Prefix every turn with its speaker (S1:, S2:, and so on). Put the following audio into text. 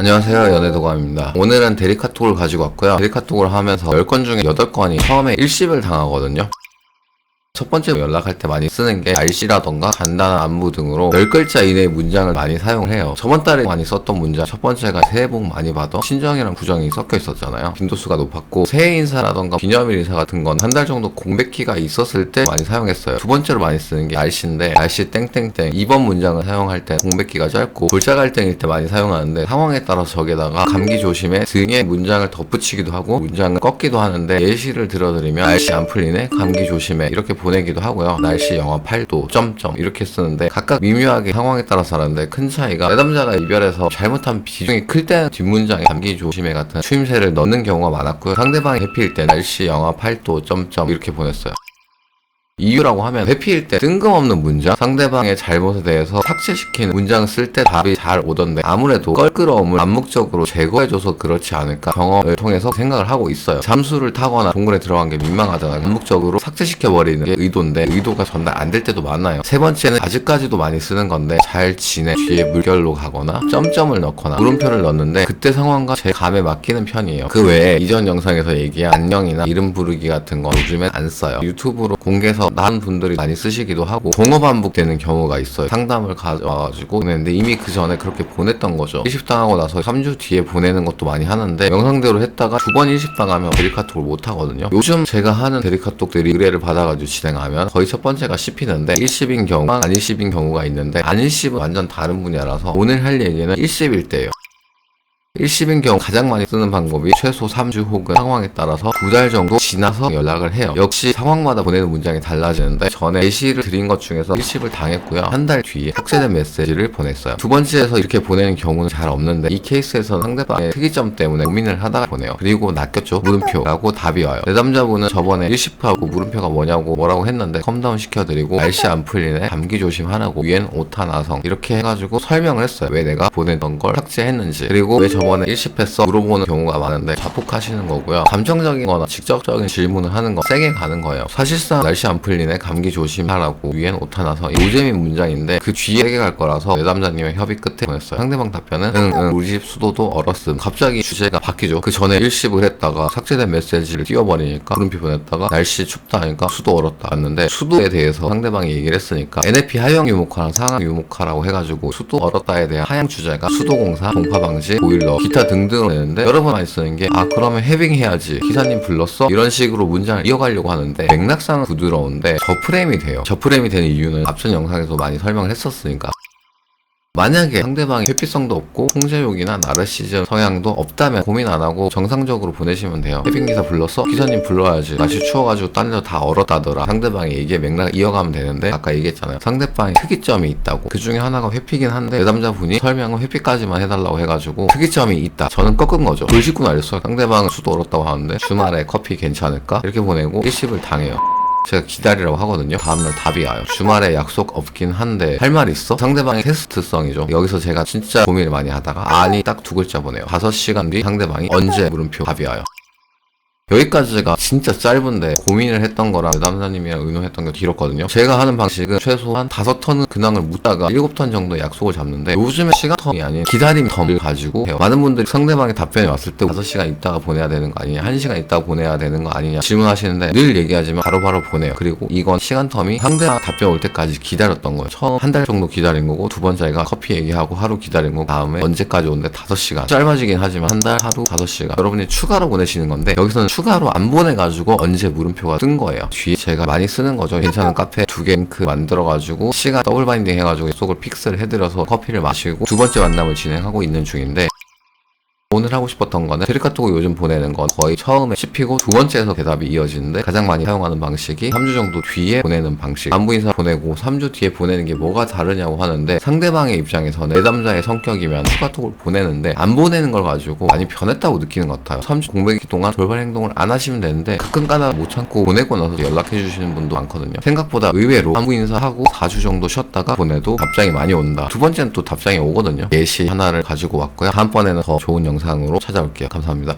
S1: 안녕하세요, 연애도감입니다. 오늘은 대리카톡을 가지고 왔고요. 대리카톡을 하면서 10건 중에 8건이 처음에 일십을 당하거든요. 첫 번째 연락할 때 많이 쓰는 게 날씨라던가 간단한 안부 등으로 10글자 이내의 문장을 많이 사용을 해요. 저번 달에 많이 썼던 문장 첫 번째가 새해 복 많이 받아 신정이랑 부정이 섞여 있었잖아요. 빈도수가 높았고 새해 인사라던가 기념일 인사 같은 건 한 달 정도 공백기가 있었을 때 많이 사용했어요. 두 번째로 많이 쓰는 게 날씨인데 날씨 땡땡땡 2번 문장을 사용할 때 공백기가 짧고 골자 갈등일 때 많이 사용하는데 상황에 따라서 저게다가 감기 조심해 등의 문장을 덧붙이기도 하고 문장을 꺾기도 하는데 예시를 들어드리면 날씨 안 풀리네 감기 조심해 이렇게 보내기도 하고요. 날씨 영하 8도 점점 이렇게 쓰는데 각각 미묘하게 상황에 따라서 다른데 큰 차이가 내담자가 이별해서 잘못한 비중이 클 때는 뒷문장에 감기 조심해 같은 추임새를 넣는 경우가 많았고요. 상대방이 해피일 때 날씨 영하 8도 점점 이렇게 보냈어요. 이유라고 하면 회피일 때 뜬금없는 문장 상대방의 잘못에 대해서 삭제시키는 문장을 쓸 때 답이 잘 오던데 아무래도 껄끄러움을 암묵적으로 제거해줘서 그렇지 않을까 경험을 통해서 생각을 하고 있어요. 잠수를 타거나 동굴에 들어간 게 민망하잖아요. 암묵적으로 삭제시켜버리는 게 의도인데 의도가 전달 안 될 때도 많아요. 세 번째는 아직까지도 많이 쓰는 건데 잘 지내 뒤에 물결로 가거나 점점을 넣거나 물음표를 넣는데 그때 상황과 제 감에 맡기는 편이에요. 그 외에 이전 영상에서 얘기한 안녕이나 이름 부르기 같은 거 요즘엔 안 써요. 유튜브로 공개해서 다른 분들이 많이 쓰시기도 하고 동어 반복되는 경우가 있어요. 상담을 가져와가지고 보냈는데 이미 그 전에 그렇게 보냈던 거죠. 일십당하고 나서 3주 뒤에 보내는 것도 많이 하는데 영상대로 했다가 두 번 일십당하면 대리카톡을 못 하거든요. 요즘 제가 하는 대리카톡들이 의뢰를 받아가지고 진행하면 거의 첫 번째가 씹히는데 일십인 경우와 안일십인 경우가 있는데 안일십은 완전 다른 분야라서 오늘 할 얘기는 일십일 때예요. 일십인 경우 가장 많이 쓰는 방법이 최소 3주 혹은 상황에 따라서 2달 정도 지나서 연락을 해요. 역시 상황마다 보내는 문장이 달라지는데 전에 예시를 드린 것 중에서 일십을 당했고요. 한 달 뒤에 삭제된 메시지를 보냈어요. 두 번째에서 이렇게 보내는 경우는 잘 없는데 이 케이스에서는 상대방의 특이점 때문에 고민을 하다가 보내요. 그리고 낚였죠. 물음표라고 답이 와요. 내담자분은 저번에 일십하고 물음표가 뭐라고 했는데 컴다운 시켜드리고 날씨 안 풀리네 감기 조심하라고 위엔 오타나성 이렇게 해가지고 설명을 했어요. 왜 내가 보내던 걸 삭제했는지 그리고 왜 저번에 일십했어 물어보는 경우가 많은데 자폭하시는 거고요. 감정적인 거나 직접적인 질문을 하는 거 세게 가는 거예요. 사실상 날씨 안 풀리네 감기 조심하라고 위엔 오타나서 노잼인 문장인데 그 뒤에 세게 갈 거라서 내담자님의 협의 끝에 보냈어요. 상대방 답변은 응 우리 집 수도도 얼었음. 갑자기 주제가 바뀌죠. 그 전에 일십을 했다가 삭제된 메시지를 띄워버리니까 물음표 보냈다가 날씨 춥다 하니까 수도 얼었다 왔는데 수도에 대해서 상대방이 얘기를 했으니까 NFP 하형 유목화랑 상하 유목화라고 해가지고 수도 얼었다에 대한 하향 주제가 수도공사 동파 방지 보일러 기타 등등을 내는데 여러 번 많이 쓰는 게 그러면 해빙 해야지 기사님 불렀어? 이런 식으로 문장을 이어가려고 하는데 맥락상은 부드러운데 저프레임이 돼요. 저프레임이 되는 이유는 앞선 영상에서 많이 설명을 했었으니까 만약에 상대방이 회피성도 없고 통제욕이나 나르시즘 성향도 없다면 고민 안 하고 정상적으로 보내시면 돼요. 해빙기사 불렀어? 기사님 불러야지. 날씨 추워가지고 딴 데 다 얼었다더라. 상대방이 얘기의 맥락을 이어가면 되는데 아까 얘기했잖아요. 상대방이 특이점이 있다고. 그 중에 하나가 회피긴 한데 내담자분이 설명은 회피까지만 해달라고 해가지고 특이점이 있다. 저는 꺾은 거죠. 돌 씻고 날렸어요. 상대방은 수도 얼었다고 하는데 주말에 커피 괜찮을까? 이렇게 보내고 일십을 당해요. 제가 기다리라고 하거든요. 다음날 답이 와요. 주말에 약속 없긴 한데 할 말 있어? 상대방의 테스트성이죠. 여기서 제가 진짜 고민을 많이 하다가 아니 딱 2글자 보내요. 5시간 뒤 상대방이 언제 물음표 답이 와요. 여기까지가 진짜 짧은데 고민을 했던 거랑 내담자님이랑 의논했던 게 길었거든요. 제가 하는 방식은 최소한 5턴은 근황을 묻다가 7턴 정도의 약속을 잡는데 요즘에 시간 텀이 아닌 기다림 텀을 가지고 해요. 많은 분들이 상대방의 답변이 왔을 때 5시간 있다가 보내야 되는 거 아니냐 1시간 있다가 보내야 되는 거 아니냐 질문하시는데 늘 얘기하지만 바로바로 보내요. 그리고 이건 시간 텀이 상대방 답변 올 때까지 기다렸던 거예요. 처음 한 달 정도 기다린 거고 두 번째가 커피 얘기하고 하루 기다린 거고 다음에 언제까지 오는데 5시간 짧아지긴 하지만 한 달 하루 5시간 여러분이 추가로 보내시는 건데 여기서는 추가로 안 보내가지고 언제 물음표가 뜬 거예요. 뒤에 제가 많이 쓰는 거죠. 괜찮은 카페 2개 링크 만들어가지고 시간 더블 바인딩 해가지고 약속을 픽스를 해드려서 커피를 마시고 두 번째 만남을 진행하고 있는 중인데 오늘 하고 싶었던 거는 대리카톡을 요즘 보내는 건 거의 처음에 씹히고 두 번째에서 대답이 이어지는데 가장 많이 사용하는 방식이 3주 정도 뒤에 보내는 방식. 안부 인사 보내고 3주 뒤에 보내는 게 뭐가 다르냐고 하는데 상대방의 입장에서는 내담자의 성격이면 추가톡을 보내는데 안 보내는 걸 가지고 많이 변했다고 느끼는 것 같아요. 3주 공백기 동안 돌발 행동을 안 하시면 되는데 가끔가다 못 참고 보내고 나서 연락해 주시는 분도 많거든요. 생각보다 의외로 안부 인사하고 4주 정도 쉬었다가 보내도 답장이 많이 온다. 두 번째는 또 답장이 오거든요. 예시 하나를 가지고 왔고요. 다음번에는 더 좋은 영상으로 찾아올게요. 감사합니다.